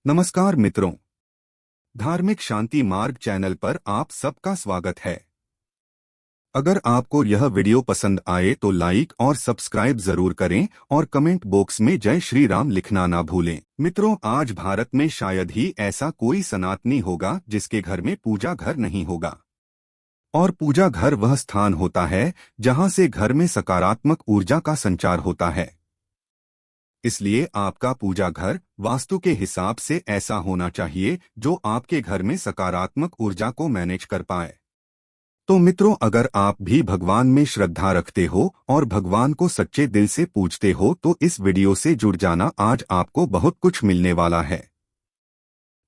नमस्कार मित्रों, धार्मिक शांति मार्ग चैनल पर आप सबका स्वागत है। अगर आपको यह वीडियो पसंद आए तो लाइक और सब्सक्राइब जरूर करें और कमेंट बॉक्स में जय श्री राम लिखना ना भूलें। मित्रों, आज भारत में शायद ही ऐसा कोई सनातनी होगा जिसके घर में पूजा घर नहीं होगा। और पूजा घर वह स्थान होता है जहां से घर में सकारात्मक ऊर्जा का संचार होता है। इसलिए आपका पूजा घर वास्तु के हिसाब से ऐसा होना चाहिए जो आपके घर में सकारात्मक ऊर्जा को मैनेज कर पाए। तो मित्रों, अगर आप भी भगवान में श्रद्धा रखते हो और भगवान को सच्चे दिल से पूजते हो तो इस वीडियो से जुड़ जाना। आज आपको बहुत कुछ मिलने वाला है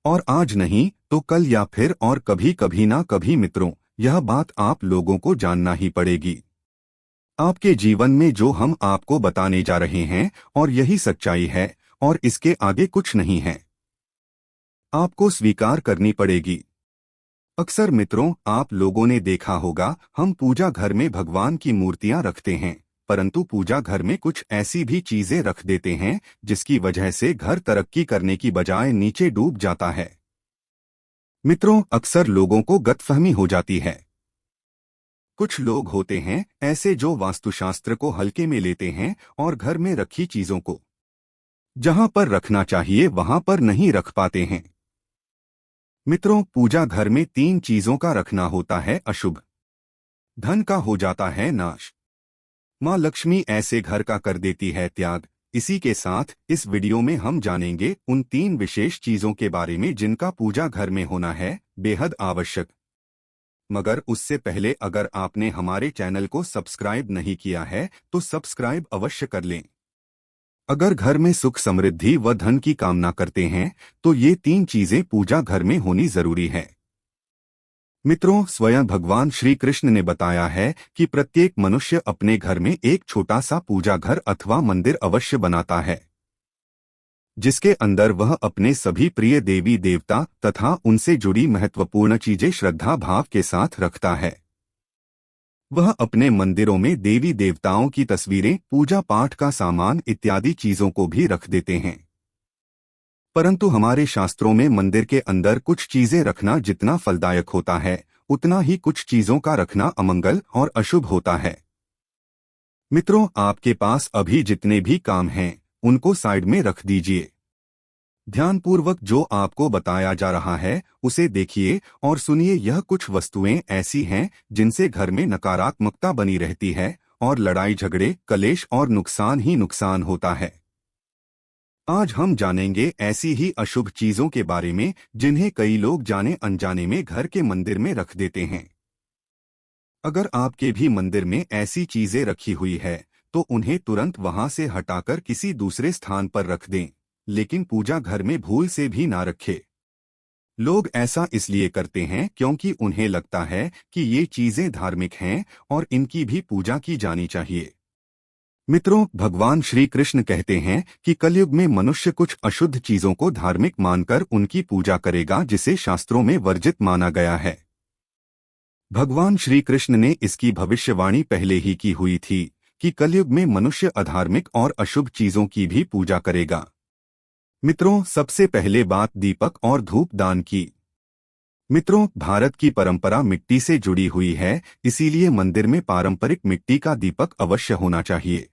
और आज नहीं तो कल या फिर और कभी कभी ना कभी मित्रों, यह बात आप लोगों को जानना ही पड़ेगी। आपके जीवन में जो हम आपको बताने जा रहे हैं और यही सच्चाई है और इसके आगे कुछ नहीं है, आपको स्वीकार करनी पड़ेगी। अक्सर मित्रों, आप लोगों ने देखा होगा हम पूजा घर में भगवान की मूर्तियां रखते हैं, परंतु पूजा घर में कुछ ऐसी भी चीजें रख देते हैं जिसकी वजह से घर तरक्की करने की बजाय नीचे डूब जाता है। मित्रों, अक्सर लोगों को गलतफहमी हो जाती है। कुछ लोग होते हैं ऐसे जो वास्तुशास्त्र को हल्के में लेते हैं और घर में रखी चीजों को जहां पर रखना चाहिए वहां पर नहीं रख पाते हैं। मित्रों, पूजा घर में 3 चीजों का रखना होता है अशुभ, धन का हो जाता है नाश, माँ लक्ष्मी ऐसे घर का कर देती है त्याग। इसी के साथ इस वीडियो में हम जानेंगे उन 3 विशेष चीजों के बारे में जिनका पूजा घर में होना है बेहद आवश्यक। मगर उससे पहले अगर आपने हमारे चैनल को सब्सक्राइब नहीं किया है तो सब्सक्राइब अवश्य कर लें। अगर घर में सुख समृद्धि व धन की कामना करते हैं तो ये 3 चीजें पूजा घर में होनी जरूरी है। मित्रों, स्वयं भगवान श्री कृष्ण ने बताया है कि प्रत्येक मनुष्य अपने घर में एक छोटा सा पूजा घर अथवा मंदिर अवश्य बनाता है, जिसके अंदर वह अपने सभी प्रिय देवी देवता तथा उनसे जुड़ी महत्वपूर्ण चीजें श्रद्धा भाव के साथ रखता है। वह अपने मंदिरों में देवी देवताओं की तस्वीरें, पूजा पाठ का सामान इत्यादि चीजों को भी रख देते हैं। परंतु हमारे शास्त्रों में मंदिर के अंदर कुछ चीजें रखना जितना फलदायक होता है उतना ही कुछ चीजों का रखना अमंगल और अशुभ होता है। मित्रों, आपके पास अभी जितने भी काम हैं उनको साइड में रख दीजिए। ध्यानपूर्वक जो आपको बताया जा रहा है उसे देखिए और सुनिए। यह कुछ वस्तुएं ऐसी हैं जिनसे घर में नकारात्मकता बनी रहती है और लड़ाई झगड़े, कलेश और नुकसान ही नुकसान होता है। आज हम जानेंगे ऐसी ही अशुभ चीजों के बारे में जिन्हें कई लोग जाने अनजाने में घर के मंदिर में रख देते हैं। अगर आपके भी मंदिर में ऐसी चीजें रखी हुई है तो उन्हें तुरंत वहां से हटाकर किसी दूसरे स्थान पर रख दें, लेकिन पूजा घर में भूल से भी ना रखें। लोग ऐसा इसलिए करते हैं क्योंकि उन्हें लगता है कि ये चीजें धार्मिक हैं और इनकी भी पूजा की जानी चाहिए। मित्रों, भगवान श्री कृष्ण कहते हैं कि कलयुग में मनुष्य कुछ अशुद्ध चीजों को धार्मिक मानकर उनकी पूजा करेगा जिसे शास्त्रों में वर्जित माना गया है। भगवान श्री कृष्ण ने इसकी भविष्यवाणी पहले ही की हुई थी कि कलयुग में मनुष्य अधार्मिक और अशुभ चीजों की भी पूजा करेगा। मित्रों, सबसे पहले बात दीपक और धूप दान की। मित्रों, भारत की परंपरा मिट्टी से जुड़ी हुई है, इसीलिए मंदिर में पारंपरिक मिट्टी का दीपक अवश्य होना चाहिए।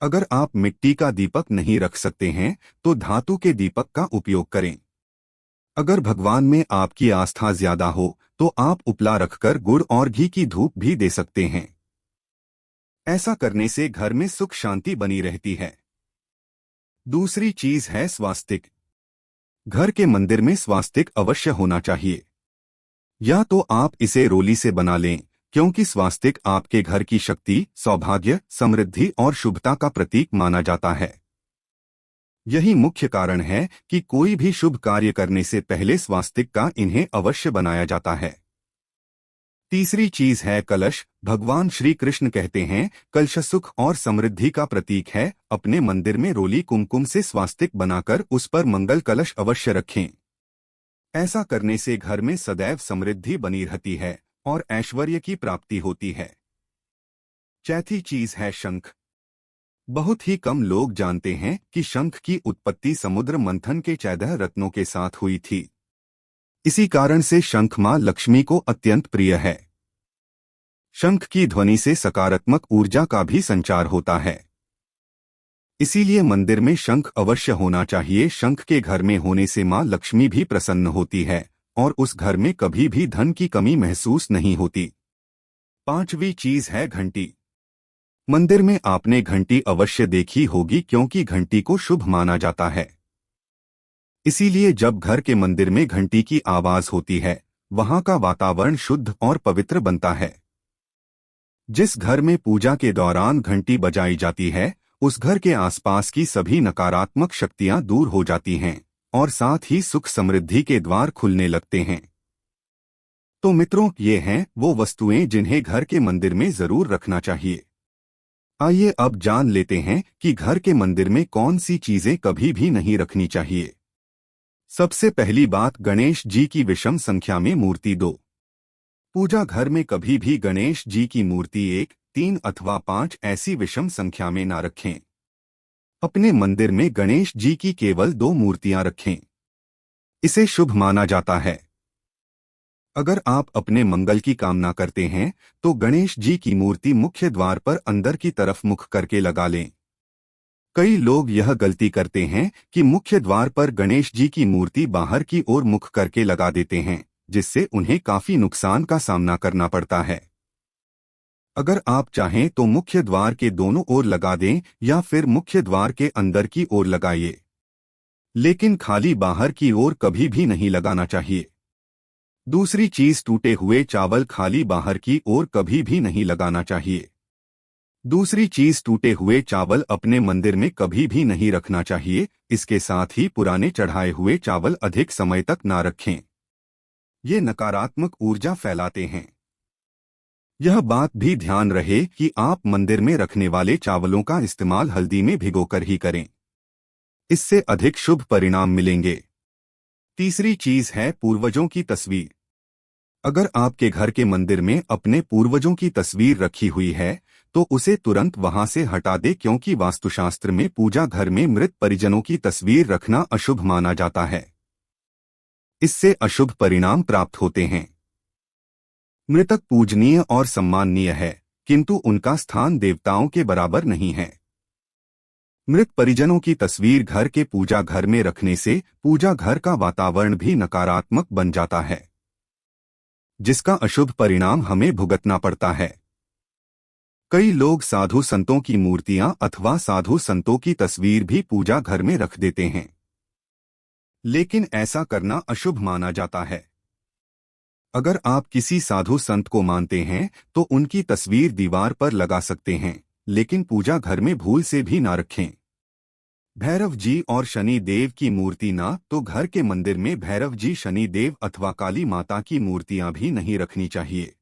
अगर आप मिट्टी का दीपक नहीं रख सकते हैं तो धातु के दीपक का उपयोग करें। अगर भगवान में आपकी आस्था ज्यादा हो तो आप उपला रखकर गुड़ और घी की धूप भी दे सकते हैं। ऐसा करने से घर में सुख शांति बनी रहती है। दूसरी चीज है स्वास्तिक। घर के मंदिर में स्वास्तिक अवश्य होना चाहिए। या तो आप इसे रोली से बना लें, क्योंकि स्वास्तिक आपके घर की शक्ति, सौभाग्य, समृद्धि और शुभता का प्रतीक माना जाता है। यही मुख्य कारण है कि कोई भी शुभ कार्य करने से पहले स्वास्तिक का इन्हें अवश्य बनाया जाता है। तीसरी चीज है कलश। भगवान श्री कृष्ण कहते हैं कलश सुख और समृद्धि का प्रतीक है। अपने मंदिर में रोली कुमकुम से स्वास्तिक बनाकर उस पर मंगल कलश अवश्य रखें। ऐसा करने से घर में सदैव समृद्धि बनी रहती है और ऐश्वर्य की प्राप्ति होती है। चौथी चीज है शंख। बहुत ही कम लोग जानते हैं कि शंख की उत्पत्ति समुद्र मंथन के 14 रत्नों के साथ हुई थी। इसी कारण से शंख मां लक्ष्मी को अत्यंत प्रिय है। शंख की ध्वनि से सकारात्मक ऊर्जा का भी संचार होता है। इसीलिए मंदिर में शंख अवश्य होना चाहिए। शंख के घर में होने से मां लक्ष्मी भी प्रसन्न होती है और उस घर में कभी भी धन की कमी महसूस नहीं होती। पांचवी चीज है घंटी। मंदिर में आपने घंटी अवश्य देखी होगी क्योंकि घंटी को शुभ माना जाता है। इसीलिए जब घर के मंदिर में घंटी की आवाज होती है, वहां का वातावरण शुद्ध और पवित्र बनता है। जिस घर में पूजा के दौरान घंटी बजाई जाती है, उस घर के आसपास की सभी नकारात्मक शक्तियां दूर हो जाती हैं और साथ ही सुख समृद्धि के द्वार खुलने लगते हैं। तो मित्रों, ये हैं वो वस्तुएं जिन्हें घर के मंदिर में जरूर रखना चाहिए। आइए अब जान लेते हैं कि घर के मंदिर में कौन सी चीजें कभी भी नहीं रखनी चाहिए। सबसे पहली बात, गणेश जी की विषम संख्या में मूर्ति 2। पूजा घर में कभी भी गणेश जी की मूर्ति 1, 3 अथवा 5 ऐसी विषम संख्या में ना रखें। अपने मंदिर में गणेश जी की केवल 2 मूर्तियां रखें। इसे शुभ माना जाता है। अगर आप अपने मंगल की कामना करते हैं तो गणेश जी की मूर्ति मुख्य द्वार पर अंदर की तरफ मुख करके लगा लें। कई लोग यह गलती करते हैं कि मुख्य द्वार पर गणेश जी की मूर्ति बाहर की ओर मुख करके लगा देते हैं, जिससे उन्हें काफी नुकसान का सामना करना पड़ता है। अगर आप चाहें तो मुख्य द्वार के दोनों ओर लगा दें या फिर मुख्य द्वार के अंदर की ओर लगाइए, लेकिन खाली बाहर की ओर कभी भी नहीं लगाना चाहिए। दूसरी चीज, टूटे हुए चावल खाली बाहर की ओर कभी भी नहीं लगाना चाहिए। दूसरी चीज, टूटे हुए चावल अपने मंदिर में कभी भी नहीं रखना चाहिए। इसके साथ ही पुराने चढ़ाए हुए चावल अधिक समय तक ना रखें। ये नकारात्मक ऊर्जा फैलाते हैं। यह बात भी ध्यान रहे कि आप मंदिर में रखने वाले चावलों का इस्तेमाल हल्दी में भिगोकर ही करें। इससे अधिक शुभ परिणाम मिलेंगे। तीसरी चीज है पूर्वजों की तस्वीर। अगर आपके घर के मंदिर में अपने पूर्वजों की तस्वीर रखी हुई है तो उसे तुरंत वहां से हटा दे, क्योंकि वास्तुशास्त्र में पूजा घर में मृत परिजनों की तस्वीर रखना अशुभ माना जाता है। इससे अशुभ परिणाम प्राप्त होते हैं। मृतक पूजनीय और सम्माननीय है, किंतु उनका स्थान देवताओं के बराबर नहीं है। मृत परिजनों की तस्वीर घर के पूजा घर में रखने से पूजा घर का वातावरण भी नकारात्मक बन जाता है, जिसका अशुभ परिणाम हमें भुगतना पड़ता है। कई लोग साधु संतों की मूर्तियां अथवा साधु संतों की तस्वीर भी पूजा घर में रख देते हैं, लेकिन ऐसा करना अशुभ माना जाता है। अगर आप किसी साधु संत को मानते हैं तो उनकी तस्वीर दीवार पर लगा सकते हैं, लेकिन पूजा घर में भूल से भी ना रखें। भैरव जी और शनि देव की मूर्ति ना तो घर के मंदिर में भैरव जी, शनि देव अथवा काली माता की मूर्तियां भी नहीं रखनी चाहिए।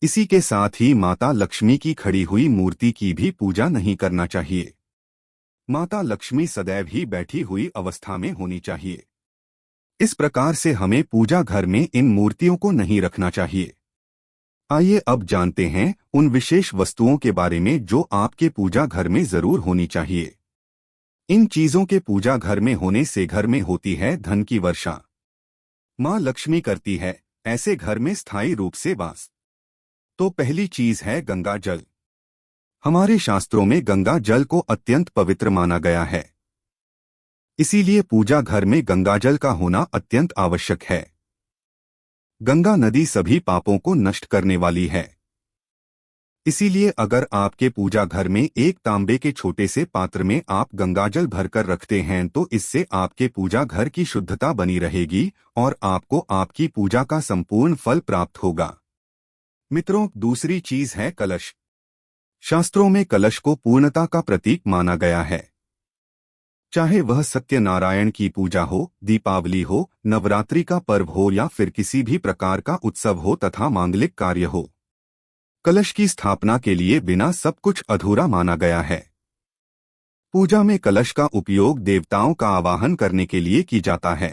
इसी के साथ ही माता लक्ष्मी की खड़ी हुई मूर्ति की भी पूजा नहीं करना चाहिए। माता लक्ष्मी सदैव ही बैठी हुई अवस्था में होनी चाहिए। इस प्रकार से हमें पूजा घर में इन मूर्तियों को नहीं रखना चाहिए। आइए अब जानते हैं उन विशेष वस्तुओं के बारे में जो आपके पूजा घर में जरूर होनी चाहिए। इन चीजों के पूजा घर में होने से घर में होती है धन की वर्षा। मां लक्ष्मी करती है ऐसे घर में स्थायी रूप से वास। तो पहली चीज है गंगा जल। हमारे शास्त्रों में गंगा जल को अत्यंत पवित्र माना गया है। इसीलिए पूजा घर में गंगा जल का होना अत्यंत आवश्यक है। गंगा नदी सभी पापों को नष्ट करने वाली है। इसीलिए अगर आपके पूजा घर में एक तांबे के छोटे से पात्र में आप गंगाजल भरकर रखते हैं तो इससे आपके पूजा घर की शुद्धता बनी रहेगी और आपको आपकी पूजा का संपूर्ण फल प्राप्त होगा। मित्रों, दूसरी चीज है कलश। शास्त्रों में कलश को पूर्णता का प्रतीक माना गया है। चाहे वह सत्यनारायण की पूजा हो, दीपावली हो, नवरात्रि का पर्व हो या फिर किसी भी प्रकार का उत्सव हो तथा मांगलिक कार्य हो, कलश की स्थापना के लिए बिना सब कुछ अधूरा माना गया है। पूजा में कलश का उपयोग देवताओं का आवाहन करने के लिए की जाता है।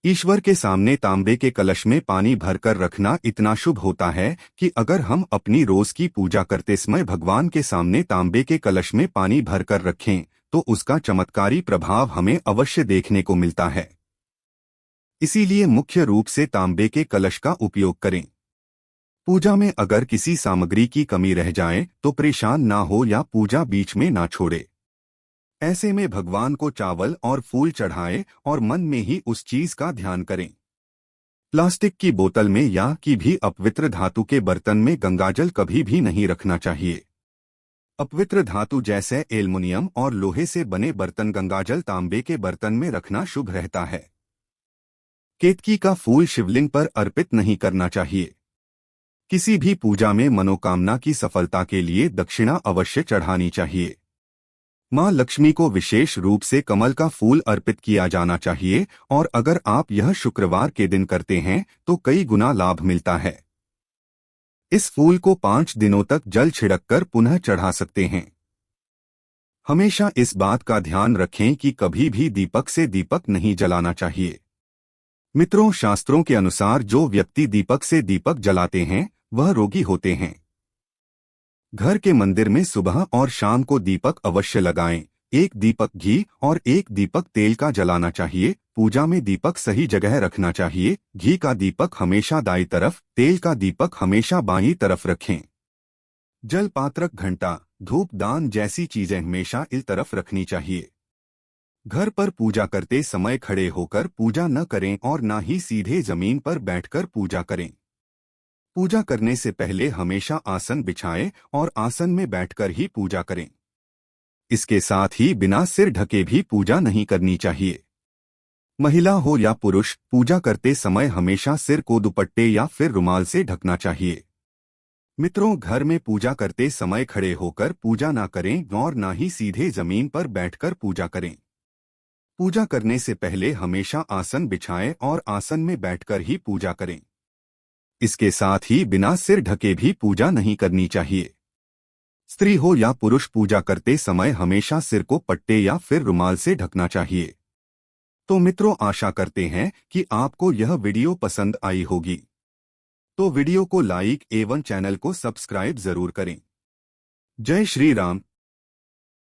ईश्वर के सामने तांबे के कलश में पानी भरकर रखना इतना शुभ होता है कि अगर हम अपनी रोज की पूजा करते समय भगवान के सामने तांबे के कलश में पानी भरकर रखें तो उसका चमत्कारी प्रभाव हमें अवश्य देखने को मिलता है। इसीलिए मुख्य रूप से तांबे के कलश का उपयोग करें। पूजा में अगर किसी सामग्री की कमी रह जाए तो परेशान ना हो या पूजा बीच में ना छोड़े। ऐसे में भगवान को चावल और फूल चढ़ाएं और मन में ही उस चीज का ध्यान करें। प्लास्टिक की बोतल में या की भी अपवित्र धातु के बर्तन में गंगाजल कभी भी नहीं रखना चाहिए। अपवित्र धातु जैसे एल्युमिनियम और लोहे से बने बर्तन गंगाजल तांबे के बर्तन में रखना शुभ रहता है। केतकी का फूल शिवलिंग पर अर्पित नहीं करना चाहिए। किसी भी पूजा में मनोकामना की सफलता के लिए दक्षिणा अवश्य चढ़ानी चाहिए। मां लक्ष्मी को विशेष रूप से कमल का फूल अर्पित किया जाना चाहिए और अगर आप यह शुक्रवार के दिन करते हैं तो कई गुना लाभ मिलता है। इस फूल को 5 दिनों तक जल छिड़ककर पुनः चढ़ा सकते हैं। हमेशा इस बात का ध्यान रखें कि कभी भी दीपक से दीपक नहीं जलाना चाहिए। मित्रों, शास्त्रों के अनुसार जो व्यक्ति दीपक से दीपक जलाते हैं वह रोगी होते हैं। घर के मंदिर में सुबह और शाम को दीपक अवश्य लगाएं। एक दीपक घी और एक दीपक तेल का जलाना चाहिए। पूजा में दीपक सही जगह रखना चाहिए। घी का दीपक हमेशा दाईं तरफ, तेल का दीपक हमेशा बाईं तरफ रखें। जल पात्रक, घंटा, धूप दान जैसी चीजें हमेशा इस तरफ रखनी चाहिए। घर पर पूजा करते समय खड़े होकर पूजा न करें और न ही सीधे जमीन पर बैठकर पूजा करें। पूजा करने से पहले हमेशा आसन बिछाएं और आसन में बैठकर ही पूजा करें। इसके साथ ही बिना सिर ढके भी पूजा नहीं करनी चाहिए। महिला हो या पुरुष, पूजा करते समय हमेशा सिर को दुपट्टे या फिर रुमाल से ढकना चाहिए। मित्रों, घर में पूजा करते समय खड़े होकर पूजा ना करें और ना ही सीधे जमीन पर बैठकर पूजा करें। पूजा करने से पहले हमेशा आसन बिछाएं और आसन में बैठकर ही पूजा करें। इसके साथ ही बिना सिर ढके भी पूजा नहीं करनी चाहिए। स्त्री हो या पुरुष, पूजा करते समय हमेशा सिर को पट्टे या फिर रुमाल से ढकना चाहिए। तो मित्रों, आशा करते हैं कि आपको यह वीडियो पसंद आई होगी। तो वीडियो को लाइक एवं चैनल को सब्सक्राइब जरूर करें। जय श्री राम।